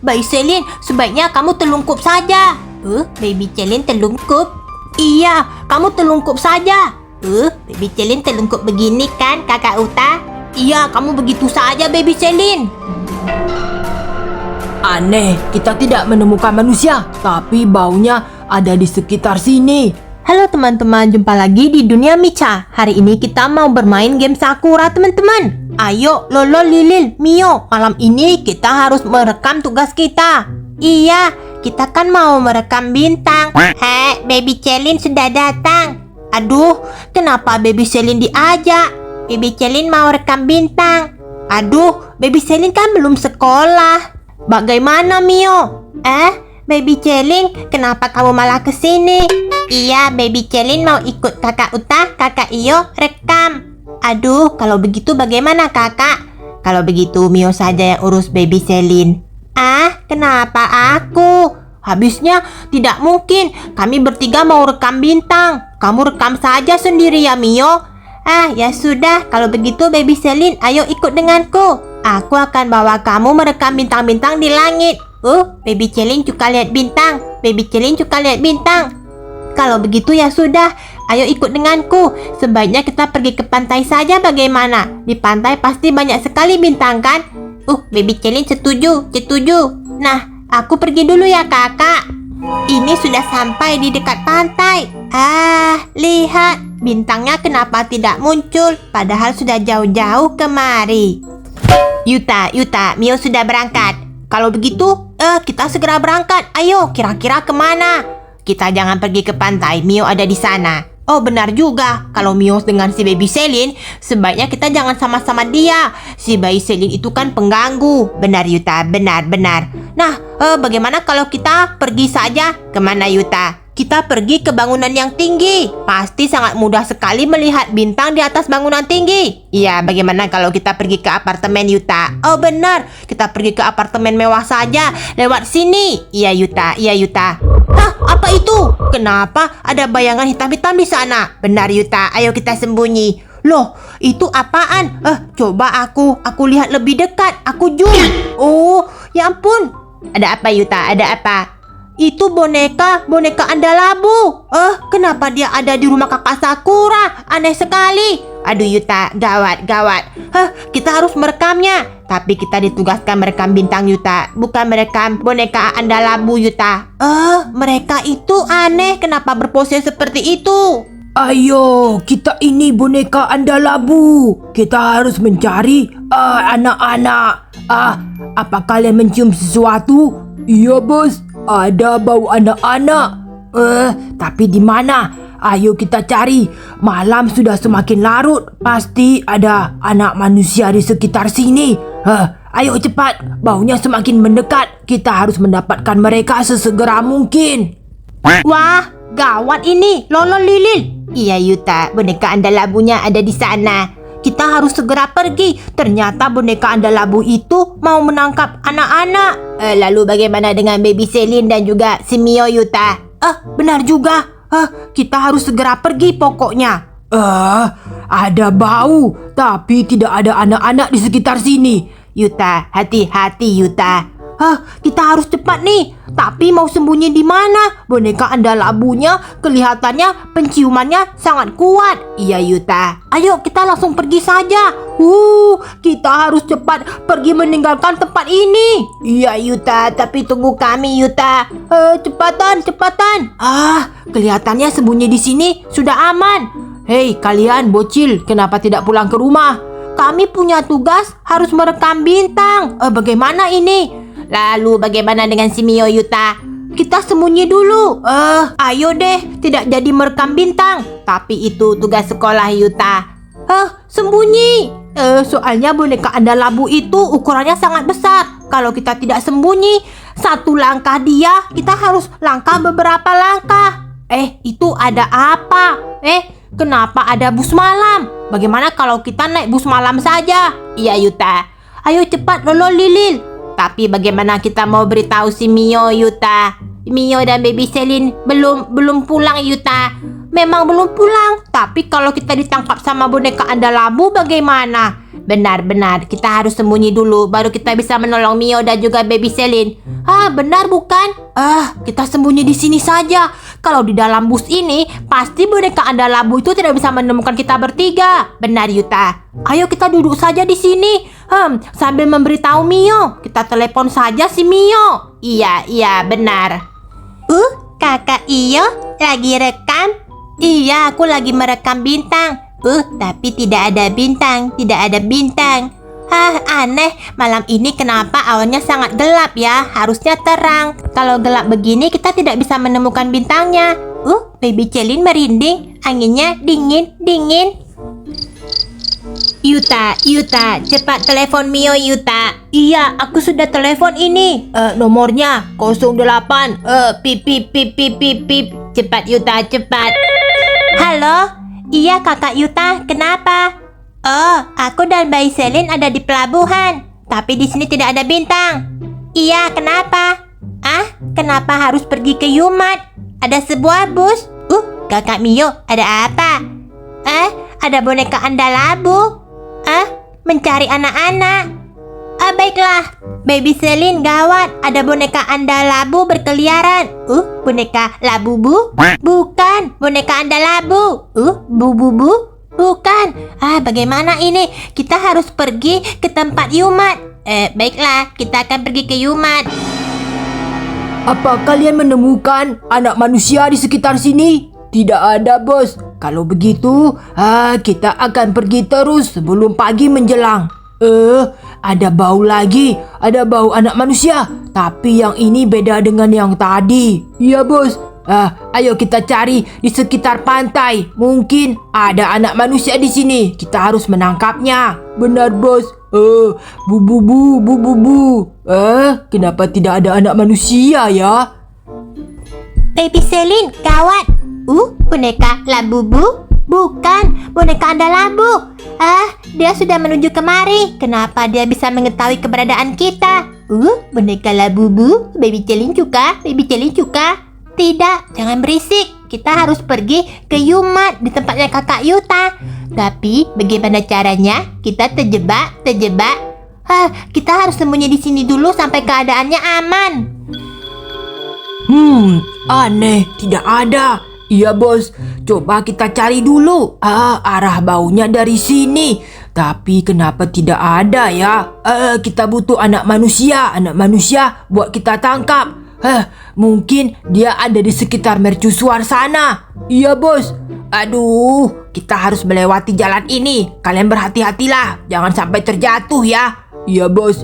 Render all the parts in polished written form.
Bayi Selin, sebaiknya kamu telungkup saja. Baby Selin telungkup? Iya, kamu telungkup saja. Baby Selin telungkup begini kan, Kakak Uta? Iya, kamu begitu saja, Baby Selin. Aneh, kita tidak menemukan manusia, tapi baunya ada di sekitar sini. Halo teman-teman, jumpa lagi di Dunia Micha. Hari ini kita mau bermain game Sakura, teman-teman. Ayo, Lolo, Lilil, Mio, malam ini kita harus merekam tugas kita. Iya, kita kan mau merekam bintang. Baby Selin sudah datang. Aduh, kenapa Baby Selin diajak? Baby Selin mau rekam bintang. Aduh, Baby Selin kan belum sekolah. Bagaimana, Mio? Baby Selin, kenapa kamu malah kesini? Iya, Baby Selin mau ikut Kakak Uta, Kakak Iyo rekam. Aduh, kalau begitu bagaimana kakak? Kalau begitu Mio saja yang urus Baby Selin. Kenapa aku? Habisnya tidak mungkin. Kami bertiga mau rekam bintang. Kamu rekam saja sendiri ya, Mio. Ya sudah, kalau begitu Baby Selin, ayo ikut denganku. Aku akan bawa kamu merekam bintang-bintang di langit. Baby Selin juga lihat bintang. Baby Selin juga lihat bintang. Kalau begitu ya sudah, ayo ikut denganku. Sebaiknya kita pergi ke pantai saja, bagaimana? Di pantai pasti banyak sekali bintang kan? Baby Selin setuju. Nah, aku pergi dulu ya kakak. Ini sudah sampai di dekat pantai. Lihat, bintangnya kenapa tidak muncul? Padahal sudah jauh-jauh kemari. Yuta, Mio sudah berangkat. Kalau begitu, kita segera berangkat. Ayo, kira-kira kemana? Kita jangan pergi ke pantai, Mio ada di sana. Oh benar juga, kalau Mio dengan si Baby Selin, sebaiknya kita jangan sama-sama dia. Si Bayi Selin itu kan pengganggu. Benar Yuta, benar. Nah, bagaimana kalau kita pergi saja? Kemana Yuta? Kita pergi ke bangunan yang tinggi. Pasti sangat mudah sekali melihat bintang di atas bangunan tinggi. Iya, bagaimana kalau kita pergi ke apartemen Yuta? Oh benar, kita pergi ke apartemen mewah saja. Lewat sini. Iya Yuta. Apa itu? Kenapa ada bayangan hitam-hitam di sana? Benar Yuta, ayo kita sembunyi. Loh, itu apaan? Coba aku lihat lebih dekat. Aku zoom. Oh, ya ampun. Ada apa Yuta? Ada apa? Itu boneka Andalabu. Kenapa dia ada di rumah kakak Sakura? Aneh sekali. Aduh Yuta, gawat. Kita harus merekamnya. Tapi kita ditugaskan merekam bintang Yuta, bukan merekam boneka Andalabu Yuta. Mereka itu aneh. Kenapa berpose seperti itu? Ayo, kita ini boneka Andalabu. Kita harus mencari anak-anak. Apa kalian mencium sesuatu? Iya bos, ada bau anak-anak. Tapi di mana? Ayo kita cari. Malam sudah semakin larut. Pasti ada anak manusia di sekitar sini. Ayo cepat. Baunya semakin mendekat. Kita harus mendapatkan mereka sesegera mungkin. Wah, gawat ini. Lolo Lilil. Iya Yuta, boneka Andalabunya ada di sana. Kita harus segera pergi. Ternyata boneka Andalabu itu mau menangkap anak-anak. Lalu bagaimana dengan Baby Selin dan juga si Mio Yuta? Benar juga. Kita harus segera pergi pokoknya. Ada bau, tapi tidak ada anak-anak di sekitar sini. Yuta, hati-hati Yuta. Kita harus cepat nih. Tapi mau sembunyi di mana? Boneka Andalabunya kelihatannya penciumannya sangat kuat. Iya Yuta. Ayo kita langsung pergi saja. Kita harus cepat pergi meninggalkan tempat ini. Iya Yuta, tapi tunggu kami Yuta. Cepatan. Kelihatannya sembunyi di sini sudah aman. Hei kalian bocil, kenapa tidak pulang ke rumah? Kami punya tugas harus merekam bintang. Bagaimana ini? Lalu bagaimana dengan si Mio Yuta? Kita sembunyi dulu. Ayo deh, tidak jadi merekam bintang. Tapi itu tugas sekolah Yuta. Sembunyi. Soalnya boneka Andalabu itu ukurannya sangat besar. Kalau kita tidak sembunyi, satu langkah dia, kita harus langkah beberapa langkah. Itu ada apa? Kenapa ada bus malam? Bagaimana kalau kita naik bus malam saja? Iya Yuta. Ayo cepat Lolo Lilil. Tapi bagaimana kita mau beritahu si Mio Yuta? Mio dan Baby Selin belum pulang Yuta. Memang belum pulang. Tapi kalau kita ditangkap sama boneka Andalabu bagaimana? Benar-benar, kita harus sembunyi dulu, baru kita bisa menolong Mio dan juga Baby Celine. Benar bukan? Kita sembunyi di sini saja. Kalau di dalam bus ini, pasti boneka anda labu itu tidak bisa menemukan kita bertiga. Benar, Yuta. Ayo kita duduk saja di sini. Sambil memberitahu Mio, kita telepon saja si Mio. Iya, benar. Kakak Iyo, lagi rekam? Iya, aku lagi merekam bintang. Tapi tidak ada bintang. Aneh, malam ini kenapa awannya sangat gelap ya? Harusnya terang. Kalau gelap begini kita tidak bisa menemukan bintangnya. Baby Celine merinding, anginnya dingin. Yuta, cepat telepon Mio, Yuta. Iya, aku sudah telepon ini. Nomornya 08. Pip. Cepat Yuta, cepat. Halo? Iya kakak Yuta, kenapa? Aku dan Bayi Celine ada di pelabuhan, tapi di sini tidak ada bintang. Iya, kenapa? Kenapa harus pergi ke Yumat? Ada sebuah bus. Kakak Mio, ada apa? Ada boneka anda labu. Mencari anak-anak. Baiklah, Baby Celine, gawat, ada boneka anda labu berkeliaran. Boneka labu bu? Bukan, boneka anda labu. Bu? Bukan. Bagaimana ini? Kita harus pergi ke tempat Yumat. Baiklah, kita akan pergi ke Yumat. Apa kalian menemukan anak manusia di sekitar sini? Tidak ada, bos. Kalau begitu, kita akan pergi terus sebelum pagi menjelang. Ada bau lagi. Ada bau anak manusia. Tapi yang ini beda dengan yang tadi. Iya, bos. Ayo kita cari di sekitar pantai. Mungkin ada anak manusia di sini. Kita harus menangkapnya. Benar, bos. Bu. Kenapa tidak ada anak manusia ya? Baby Celine, gawat. Boneka labu bu? Bukan, boneka anda labu. Dia sudah menuju kemari. Kenapa dia bisa mengetahui keberadaan kita? Boneka labu bu? Baby Celine juga? Tidak, jangan berisik. Kita harus pergi ke Yumat di tempatnya kakak Yuta. Tapi bagaimana caranya? Kita terjebak. Kita harus sembunyi di sini dulu sampai keadaannya aman. Aneh, tidak ada. Iya, bos. Coba kita cari dulu. Arah baunya dari sini. Tapi kenapa tidak ada ya? Kita butuh anak manusia buat kita tangkap. Mungkin dia ada di sekitar mercusuar sana. Iya, bos. Aduh, kita harus melewati jalan ini. Kalian berhati-hatilah, jangan sampai terjatuh ya. Iya, bos.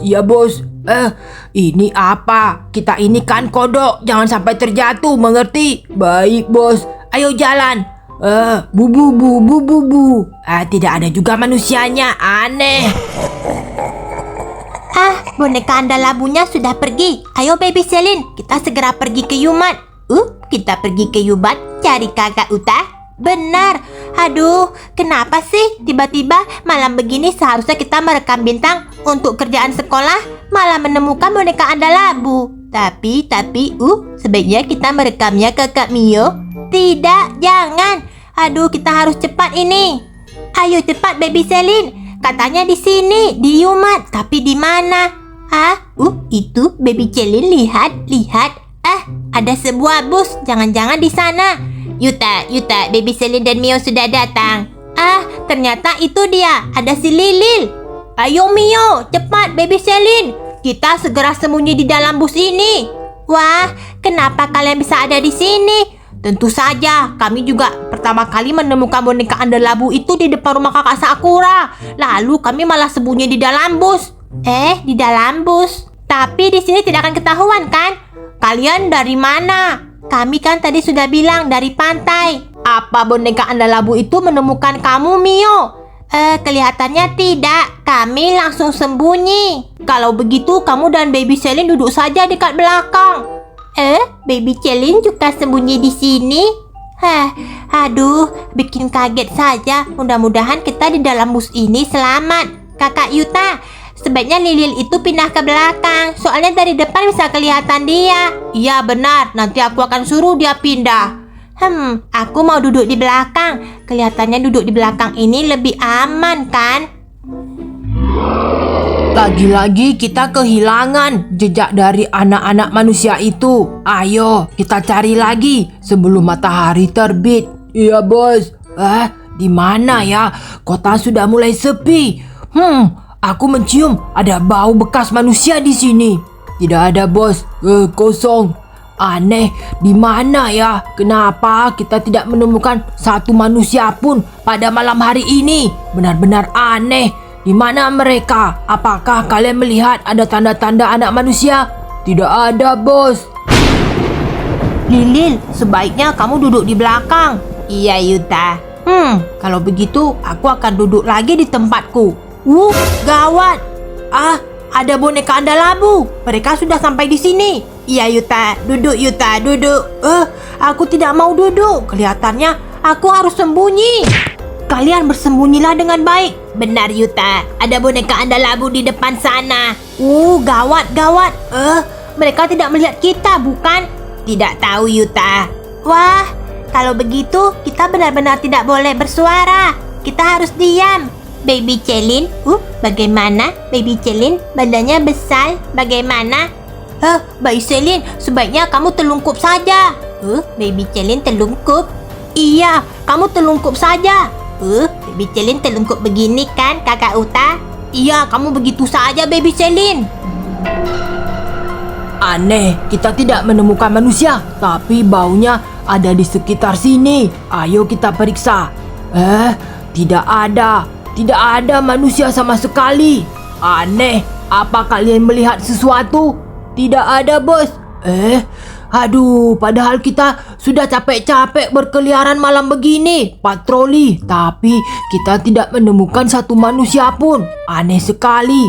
Ini apa? Kita ini kan kodok, jangan sampai terjatuh, mengerti? Baik, bos. Ayo jalan. Bu. Tidak ada juga manusianya, aneh. Boneka anda labunya sudah pergi. Ayo Baby Celine, kita segera pergi ke Yumat. Kita pergi ke Yumat cari kakak Uta. Benar. Aduh, kenapa sih tiba-tiba malam begini seharusnya kita merekam bintang untuk kerjaan sekolah, malah menemukan boneka anda labu. Tapi, sebaiknya kita merekamnya kakak Mio. Tidak, jangan. Aduh, kita harus cepat ini. Ayo cepat Baby Celine. Katanya di sini, di Yumat, tapi di mana? Itu Baby Celine, lihat. Ada sebuah bus, jangan-jangan di sana. Yuta, Baby Celine dan Mio sudah datang. Ternyata itu dia, ada si Lilil. Ayo Mio, cepat Baby Celine. Kita segera sembunyi di dalam bus ini. Wah, kenapa kalian bisa ada di sini? Tentu saja, kami juga pertama kali menemukan boneka anda labu itu di depan rumah kakak Sakura. Lalu kami malah sembunyi di dalam bus. Di dalam bus? Tapi di sini tidak akan ketahuan kan? Kalian dari mana? Kami kan tadi sudah bilang dari pantai. Apa boneka anda labu itu menemukan kamu, Mio? Kelihatannya tidak. Kami langsung sembunyi. Kalau begitu, kamu dan Baby Celine duduk saja dekat belakang. Baby Celine juga sembunyi di sini. Aduh, bikin kaget saja. Mudah-mudahan kita di dalam bus ini selamat. Kakak Yuta, sebaiknya Lilil itu pindah ke belakang. Soalnya dari depan bisa kelihatan dia. Iya benar, nanti aku akan suruh dia pindah. Aku mau duduk di belakang. Kelihatannya duduk di belakang ini lebih aman kan? Lagi-lagi kita kehilangan jejak dari anak-anak manusia itu. Ayo, kita cari lagi sebelum matahari terbit. Iya, bos. Di mana ya? Kota sudah mulai sepi. Aku mencium ada bau bekas manusia di sini. Tidak ada, bos. Kosong. Aneh, di mana ya? Kenapa kita tidak menemukan satu manusia pun pada malam hari ini? Benar-benar aneh. Di mana mereka? Apakah kalian melihat ada tanda-tanda anak manusia? Tidak ada, bos. Lilil, sebaiknya kamu duduk di belakang. Iya, Yuta. Kalau begitu aku akan duduk lagi di tempatku. Gawat. Ada boneka Andalabu. Mereka sudah sampai di sini. Iya, Yuta. Duduk, Yuta. Duduk. Aku tidak mau duduk. Kelihatannya aku harus sembunyi. Kalian bersembunyilah dengan baik. Benar, Yuta. Ada boneka Andalabu di depan sana. Gawat. Mereka tidak melihat kita, bukan? Tidak tahu, Yuta. Wah, kalau begitu kita benar-benar tidak boleh bersuara. Kita harus diam. Baby Celine, bagaimana? Baby Celine, badannya besar. Bagaimana? Baby Celine, sebaiknya kamu telungkup saja. Baby Celine telungkup? Iya, kamu telungkup saja. Baby Celine telungkup begini kan, Kakak Uta? Iya, kamu begitu saja, Baby Celine. Aneh, kita tidak menemukan manusia, tapi baunya ada di sekitar sini. Ayo kita periksa. Tidak ada manusia sama sekali. Aneh, apa kalian melihat sesuatu? Tidak ada, bos. Aduh, padahal kita sudah capek-capek berkeliaran malam begini, patroli, tapi kita tidak menemukan satu manusia pun. Aneh sekali.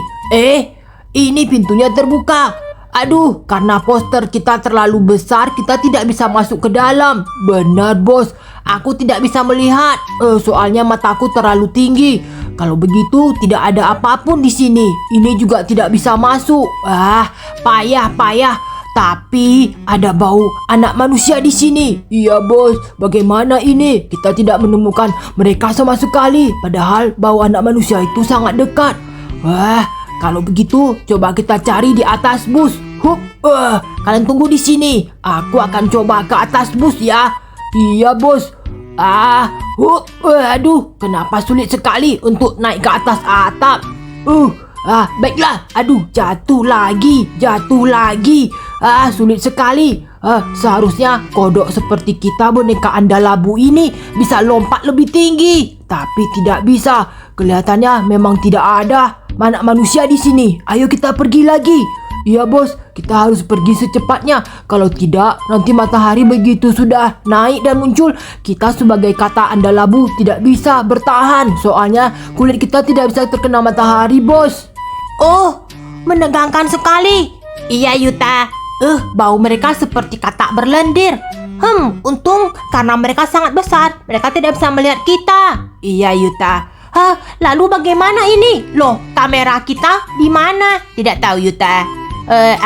Ini pintunya terbuka. Aduh, karena poster kita terlalu besar, kita tidak bisa masuk ke dalam. Benar, bos. Aku tidak bisa melihat. Soalnya mataku terlalu tinggi. Kalau begitu, tidak ada apapun di sini. Ini juga tidak bisa masuk. Payah. Tapi ada bau anak manusia di sini. Iya, bos. Bagaimana ini? Kita tidak menemukan mereka sama sekali. Padahal bau anak manusia itu sangat dekat. Kalau begitu, coba kita cari di atas bus. Kalian tunggu di sini. Aku akan coba ke atas bus ya. Iya, bos. Aduh, kenapa sulit sekali untuk naik ke atas atap? Baiklah. Aduh, jatuh lagi. Sulit sekali. Seharusnya kodok seperti kita boneka Andalabu ini bisa lompat lebih tinggi. Tapi tidak bisa. Kelihatannya memang tidak ada anak manusia di sini. Ayo kita pergi lagi. Iya, bos. Kita harus pergi secepatnya. Kalau tidak, nanti matahari begitu sudah naik dan muncul, kita sebagai kata Andalabu tidak bisa bertahan. Soalnya kulit kita tidak bisa terkena matahari, bos. Menegangkan sekali. Iya, Yuta. Bau mereka seperti katak berlendir. Untung karena mereka sangat besar, mereka tidak bisa melihat kita. Iya, Yuta. Lalu bagaimana ini? Loh, kamera kita di mana? Tidak tahu, Yuta.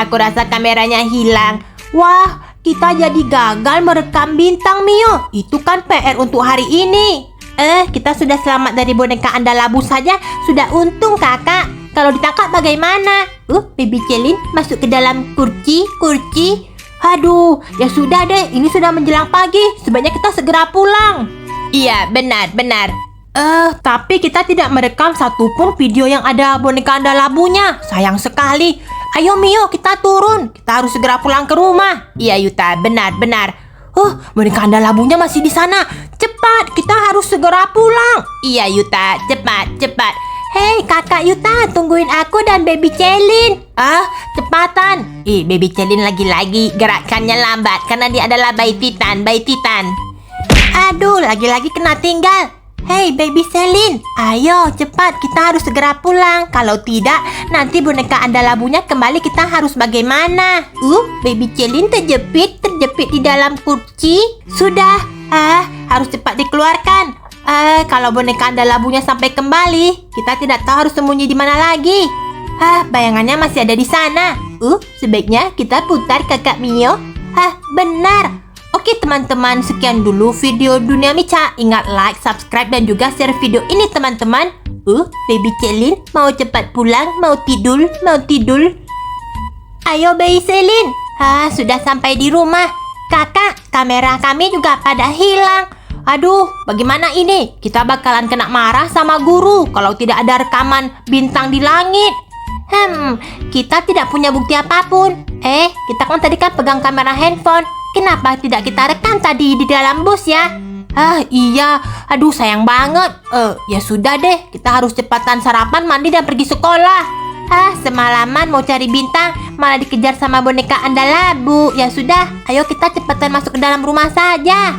Aku rasa kameranya hilang. Wah, kita jadi gagal merekam bintang, Mio. Itu kan PR untuk hari ini. Kita sudah selamat dari boneka Andalabu saja. Sudah untung, kakak. Kalau ditangkap bagaimana? Baby Celine masuk ke dalam kurci. Aduh, ya sudah deh. Ini sudah menjelang pagi. Sebaiknya kita segera pulang. Iya, benar. Tapi kita tidak merekam satupun video yang ada boneka Andalabunya. Sayang sekali. Ayo, Mio, kita turun. Kita harus segera pulang ke rumah. Iya, Yuta, benar. Boneka Andalabunya masih di sana. Cepat, kita harus segera pulang. Iya, Yuta, cepat. Hei, kakak Yuta, tungguin aku dan Baby Celine. Cepatan. Baby Celine lagi-lagi gerakannya lambat karena dia adalah bayi Titan. Aduh, lagi-lagi kena tinggal. Hei, Baby Celine, ayo cepat, kita harus segera pulang. Kalau tidak, nanti boneka Andalabunya kembali, kita harus bagaimana? Baby Celine terjepit di dalam kursi. Sudah, harus cepat dikeluarkan. Kalau boneka Andalabunya sampai kembali, kita tidak tahu harus sembunyi di mana lagi. Bayangannya masih ada di sana. Sebaiknya kita putar, kakak Mio. Benar. Oke teman-teman, sekian dulu video Dunia Mica. Ingat like, subscribe, dan juga share video ini teman-teman. Baby Celine mau cepat pulang, mau tidur. Ayo Baby Celine. Sudah sampai di rumah. Kakak, kamera kami juga pada hilang. Aduh, bagaimana ini? Kita bakalan kena marah sama guru kalau tidak ada rekaman bintang di langit. Kita tidak punya bukti apapun. Kita kan tadi pegang kamera handphone. Kenapa tidak kita rekam tadi di dalam bus ya? Iya. Aduh, sayang banget. Ya sudah deh, kita harus cepatan sarapan, mandi dan pergi sekolah. Semalaman mau cari bintang, malah dikejar sama boneka Andalabu. Ya sudah, ayo kita cepatan masuk ke dalam rumah saja.